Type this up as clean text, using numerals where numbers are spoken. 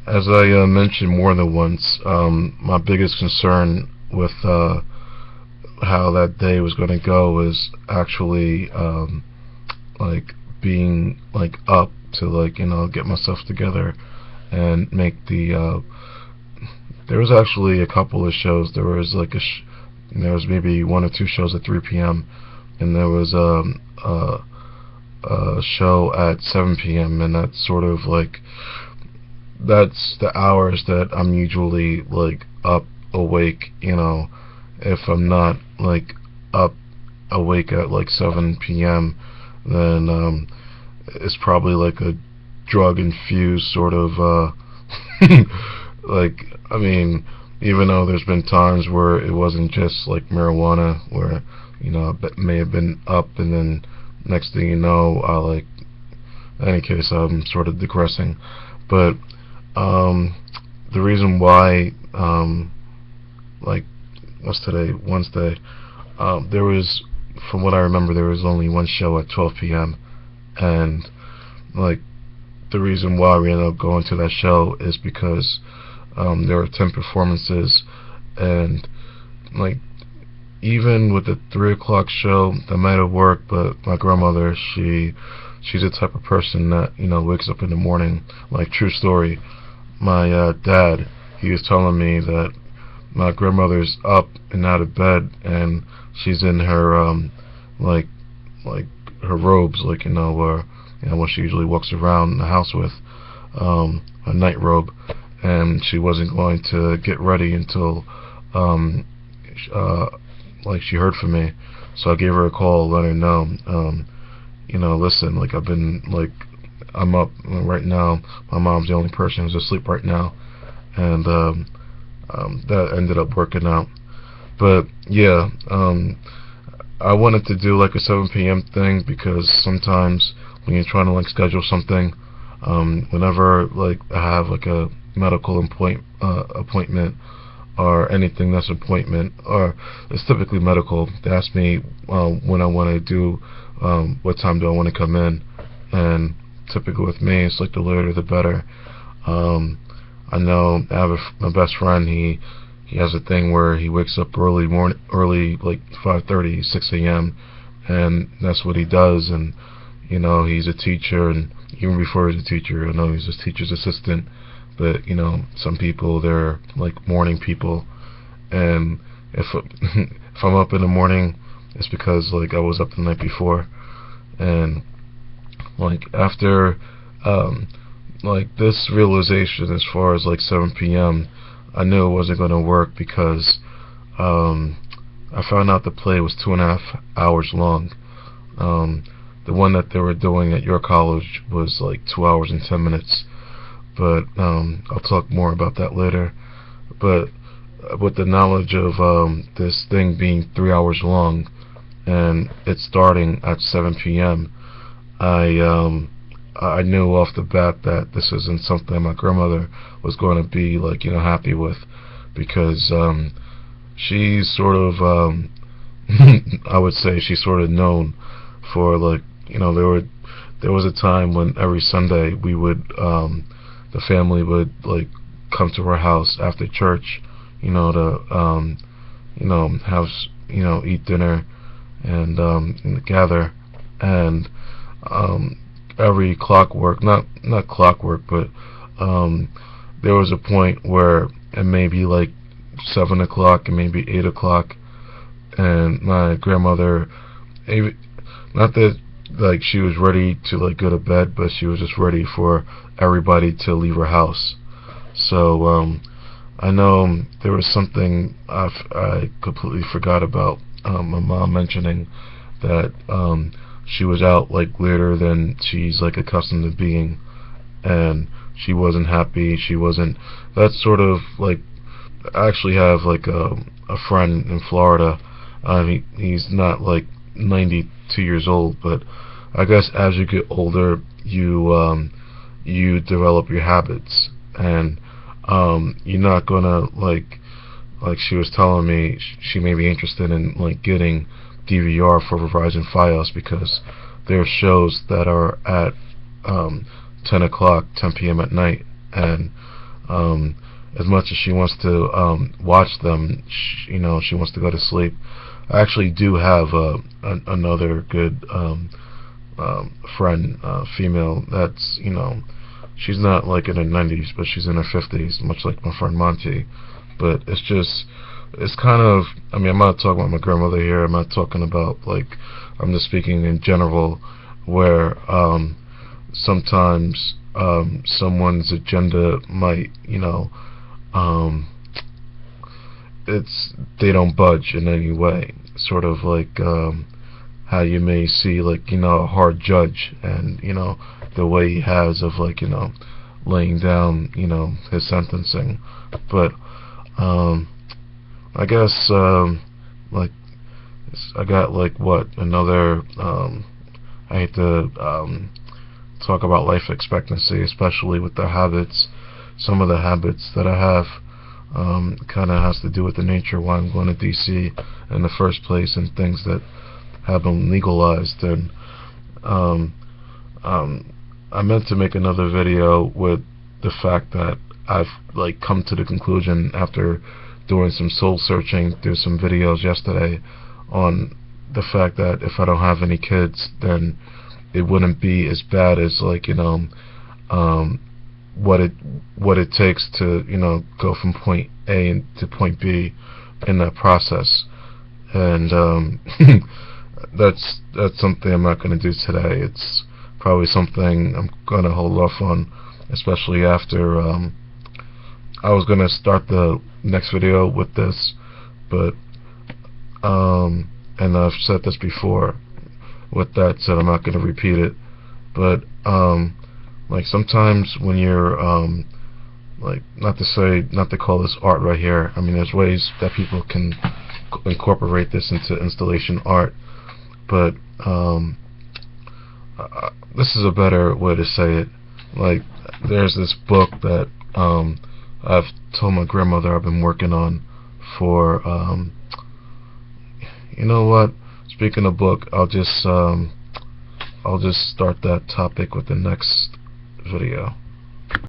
As I mentioned more than once, my biggest concern with how that day was going to go is actually like being like up to like get myself together and make the. There was actually a couple of shows. There was like there was maybe one or two shows at 3 p.m. and there was a show at 7 p.m. and that's sort of like that's the hours that I'm usually like up awake, if I'm not like up awake at like 7 p.m. then it's probably like a drug infused sort of like, I mean, even though there's been times where it wasn't just like marijuana where I may have been up and then next thing you know I like, in any case I'm sort of digressing, but the reason why, like, what's today? Wednesday. There was, from what I remember, there was only one show at 12 p.m. and like the reason why we ended up going to that show is because there were 10 performances, and like even with the 3 o'clock show that might have worked, but my grandmother, she's the type of person that wakes up in the morning. Like, true story, my dad, he was telling me that my grandmother's up and out of bed and she's in her like her robes, like where what she usually walks around the house with, a night robe, and she wasn't going to get ready until like she heard from me. So I gave her a call, let her know, listen, like I'm up right now. My mom's the only person who's asleep right now, and that ended up working out. But yeah, I wanted to do like a 7 p.m. thing because sometimes when you're trying to like schedule something, whenever like I have like a medical appointment or anything that's an appointment, or it's typically medical, they ask me when I want to do, what time do I want to come in, and typically with me it's like the later the better. I know I have my best friend, he has a thing where he wakes up early like 5:30, 6 a.m. and that's what he does, and he's a teacher, and even before he's a teacher, I know he's a teacher's assistant, but some people, they're like morning people, and if if I'm up in the morning, it's because like I was up the night before, and like after like this realization as far as like 7 p.m. I knew it wasn't going to work because I found out the play was 2.5 hours long. The one that they were doing at your college was like 2 hours and 10 minutes, but I'll talk more about that later. But with the knowledge of this thing being 3 hours long and it's starting at 7 p.m., I knew off the bat that this isn't something my grandmother was going to be like happy with, because she's sort of I would say she's sort of known for like there was a time when every Sunday we would the family would like come to our house after church, to have eat dinner and gather, and every clockwork, not clockwork, but there was a point where it may be like 7 o'clock and maybe 8 o'clock, and my grandmother, not that like she was ready to like go to bed, but she was just ready for everybody to leave her house. So I know there was something I completely forgot about, my mom mentioning that she was out like later than she's like accustomed to being, and she wasn't happy. She wasn't. That's sort of like, I actually have like a friend in Florida. He's not like 92 years old, but I guess as you get older, you develop your habits, and you're not gonna like she was telling me she may be interested in like getting DVR for Verizon Fios, because there are shows that are at 10 o'clock, 10 p.m. at night, and as much as she wants to watch them, she wants to go to sleep. I actually do have another good friend, female, that's, she's not like in her 90s, but she's in her 50s, much like my friend Monty. But it's kind of, I mean, I'm not talking about my grandmother here. I'm not talking about, like, I'm just speaking in general, where sometimes someone's agenda might, they don't budge in any way. Sort of like how you may see, like, a hard judge, and the way he has of, like, laying down his sentencing. But I guess like, I got, like, what, another I hate to talk about life expectancy, especially with the habits. Some of the habits that I have kind of has to do with the nature why I'm going to DC in the first place, and things that have been legalized. And I meant to make another video with the fact that I've, like, come to the conclusion after doing some soul searching through some videos yesterday on the fact that if I don't have any kids, then it wouldn't be as bad as, like, what it takes to go from point A to point B in that process. And that's something I'm not going to do today. It's probably something I'm going to hold off on, especially after I was going to start the next video with this, but and I've said this before. With that said, I'm not going to repeat it, but like, sometimes when you're like, not to call this art right here, I mean, there's ways that people can incorporate this into installation art, but this is a better way to say it. Like, there's this book that I've told my grandmother I've been working on for you know what, speaking of book, I'll just start that topic with the next video.